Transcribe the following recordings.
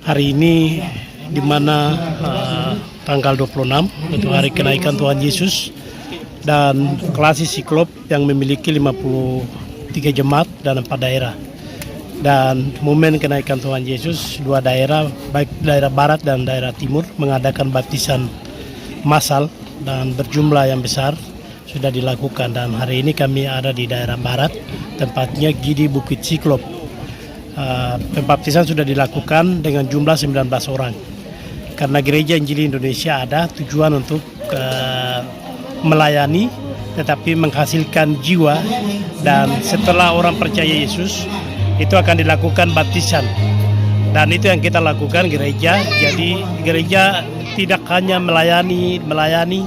Hari ini di mana tanggal 26 itu hari kenaikan Tuhan Yesus, dan klasis Siklop yang memiliki 53 jemaat dan 4 daerah. Dan momen kenaikan Tuhan Yesus, 2 daerah, baik daerah barat dan daerah timur, mengadakan baptisan massal dan berjumlah yang besar sudah dilakukan. Dan hari ini kami ada di daerah barat, tempatnya Gidi Bukit Siklop. Pembaptisan sudah dilakukan dengan jumlah 19 orang. Karena Gereja Injili Indonesia ada tujuan untuk melayani, tetapi menghasilkan jiwa. Dan setelah orang percaya Yesus, itu akan dilakukan baptisan. Dan itu yang kita lakukan gereja. Jadi gereja tidak hanya melayani,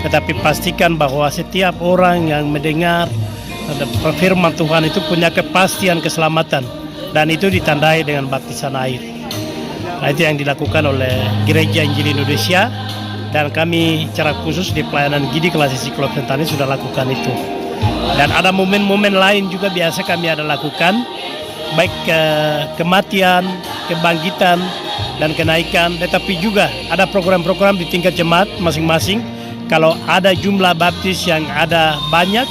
tetapi pastikan bahwa setiap orang yang mendengar firman Tuhan itu punya kepastian keselamatan. Dan itu ditandai dengan baptisan air. Nah, itu yang dilakukan oleh Gereja Injili Indonesia, dan kami secara khusus di pelayanan Gidi Klasis Siklop Sentani sudah lakukan itu. Dan ada momen-momen lain juga biasa kami ada lakukan, baik kematian, kebangkitan, dan kenaikan. Tetapi juga ada program-program di tingkat jemaat masing-masing. Kalau ada jumlah baptis yang ada banyak,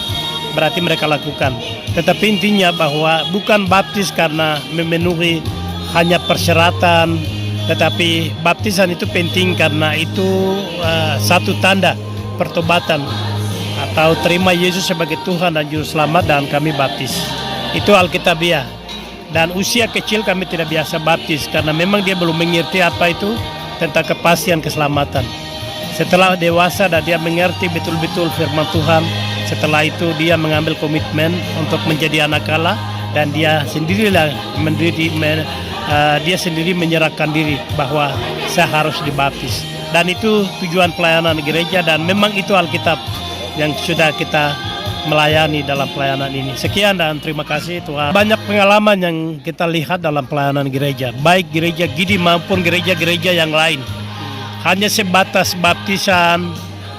berarti mereka lakukan. Tetapi intinya bahwa bukan baptis karena memenuhi hanya persyaratan, tetapi baptisan itu penting karena itu satu tanda pertobatan atau terima Yesus sebagai Tuhan dan Juru Selamat, dan kami baptis. Itu Alkitabiah. Dan usia kecil kami tidak biasa baptis karena memang dia belum mengerti apa itu tentang kepastian keselamatan. Setelah dewasa dan dia mengerti betul-betul firman Tuhan, setelah itu dia mengambil komitmen untuk menjadi anak Allah, dan dia sendirilah dia sendiri menyerahkan diri bahwa saya harus dibaptis. Dan itu tujuan pelayanan gereja, dan memang itu Alkitab yang sudah kita melayani dalam pelayanan ini. Sekian dan terima kasih Tuhan. Banyak pengalaman yang kita lihat dalam pelayanan gereja, baik gereja Gidi maupun gereja-gereja yang lain. Hanya sebatas baptisan,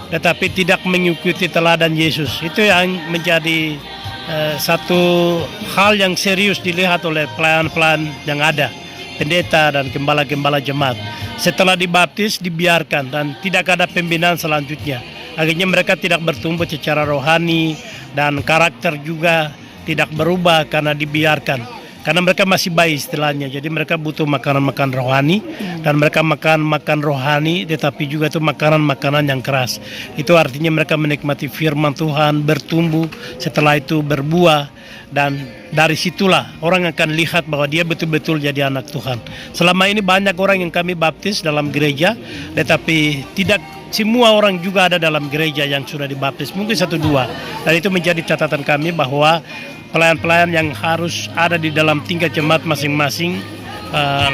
tetapi tidak mengikuti teladan Yesus. Itu yang menjadi satu hal yang serius dilihat oleh pelayan-pelayan yang ada, pendeta dan gembala-gembala jemaat. Setelah dibaptis, dibiarkan dan tidak ada pembinaan selanjutnya. Akhirnya mereka tidak bertumbuh secara rohani, dan karakter juga tidak berubah karena dibiarkan. Karena mereka masih bayi istilahnya, jadi mereka butuh makanan-makanan rohani, dan mereka makan rohani, tetapi juga itu makanan-makanan yang keras. Itu artinya mereka menikmati firman Tuhan, bertumbuh, setelah itu berbuah, dan dari situlah orang akan lihat bahwa dia betul-betul jadi anak Tuhan. Selama ini banyak orang yang kami baptis dalam gereja, tetapi tidak semua orang juga ada dalam gereja yang sudah dibaptis, mungkin 1-2. Dan itu menjadi catatan kami bahwa pelayan-pelayan yang harus ada di dalam tingkat jemaat masing-masing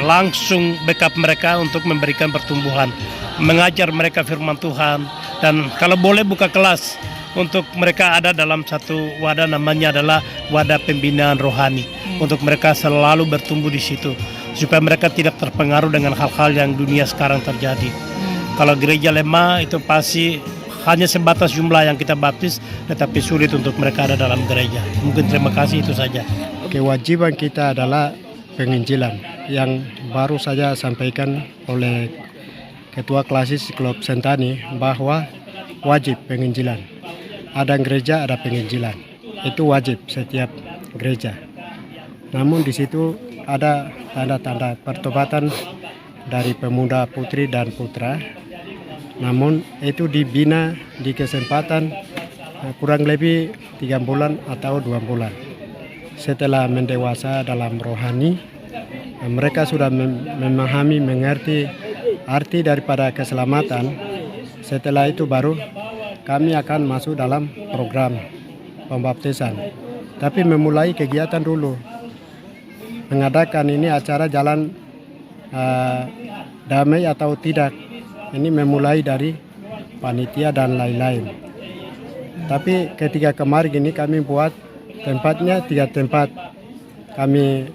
langsung backup mereka untuk memberikan pertumbuhan, mengajar mereka firman Tuhan, dan kalau boleh buka kelas untuk mereka ada dalam satu wadah, namanya adalah wadah pembinaan rohani, untuk mereka selalu bertumbuh di situ supaya mereka tidak terpengaruh dengan hal-hal yang dunia sekarang terjadi. Kalau gereja lemah itu pasti hanya sebatas jumlah yang kita baptis, tetapi sulit untuk mereka ada dalam gereja. Mungkin terima kasih, itu saja. Kewajiban kita adalah penginjilan yang baru saja sampaikan oleh Ketua Klasis Siklop Sentani bahwa wajib penginjilan. Ada gereja, ada penginjilan. Itu wajib setiap gereja. Namun di situ ada tanda-tanda pertobatan dari pemuda putri dan putra. Namun itu dibina di kesempatan kurang lebih 3 bulan atau 2 bulan. Setelah mendewasa dalam rohani, mereka sudah memahami, mengerti arti daripada keselamatan. Setelah itu baru kami akan masuk dalam program pembaptisan. Tapi memulai kegiatan dulu. Mengadakan ini acara jalan damai atau tidak. Ini memulai dari panitia dan lain-lain. Tapi ketika kemarin ini kami buat tempatnya 3 tempat kami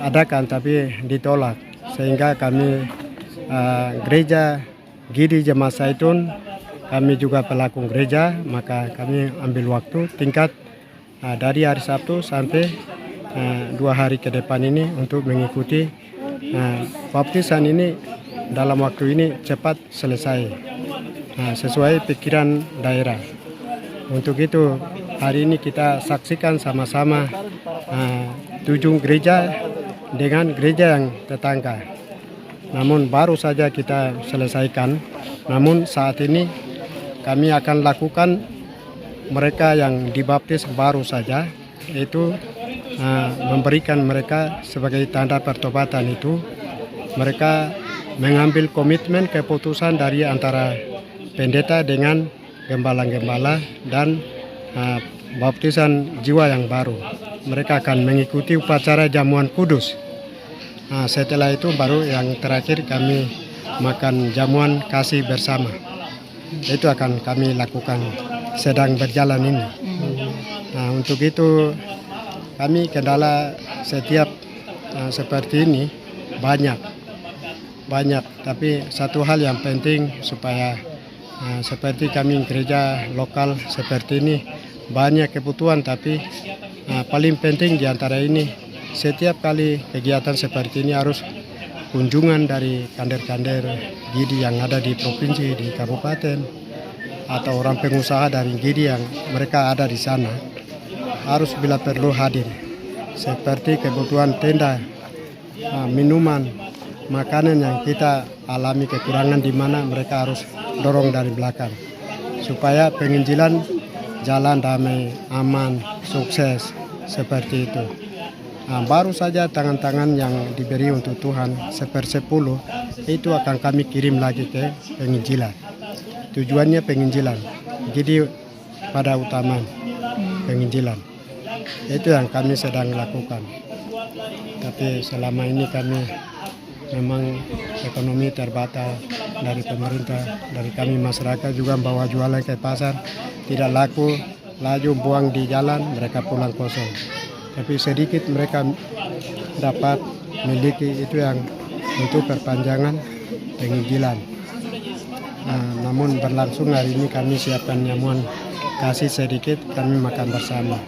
adakan, tapi ditolak. Sehingga kami gereja Gidi Jemaat Zaitun, kami juga pelaku gereja, maka kami ambil waktu tingkat dari hari Sabtu sampai 2 hari ke depan ini untuk mengikuti baptisan ini. Dalam waktu ini cepat selesai sesuai pikiran daerah. Untuk itu hari ini kita saksikan sama-sama 7 gereja dengan gereja yang tetangga. Namun baru saja kita selesaikan. Namun saat ini kami akan lakukan mereka yang dibaptis baru saja, itu memberikan mereka sebagai tanda pertobatan itu. Mereka mengambil komitmen keputusan dari antara pendeta dengan gembala-gembala dan baptisan jiwa yang baru. Mereka akan mengikuti upacara jamuan kudus. Setelah itu baru yang terakhir kami makan jamuan kasih bersama. Itu akan kami lakukan sedang berjalan ini. Untuk itu kami kendala setiap seperti ini banyak, tapi satu hal yang penting supaya seperti kami gereja lokal seperti ini banyak kebutuhan, tapi paling penting di antara ini setiap kali kegiatan seperti ini harus kunjungan dari kader-kader Gidi yang ada di provinsi, di kabupaten, atau orang pengusaha dari Gidi yang mereka ada di sana harus bila perlu hadir, seperti kebutuhan tenda, minuman, makanan yang kita alami kekurangan di mana mereka harus dorong dari belakang supaya penginjilan jalan damai, aman, sukses seperti itu. Baru saja tangan-tangan yang diberi untuk Tuhan 1/10 itu akan kami kirim lagi ke penginjilan. Tujuannya penginjilan, jadi pada utama penginjilan. Itu yang kami sedang lakukan. Tapi selama ini kami memang ekonomi terbatas dari pemerintah, dari kami masyarakat juga bawa jualan ke pasar tidak laku, laju buang di jalan, mereka pulang kosong. Tapi sedikit mereka dapat miliki itu yang untuk perpanjangan penginjilan. Namun berlangsung hari ini kami siapkan jamuan kasih sedikit, kami makan bersama.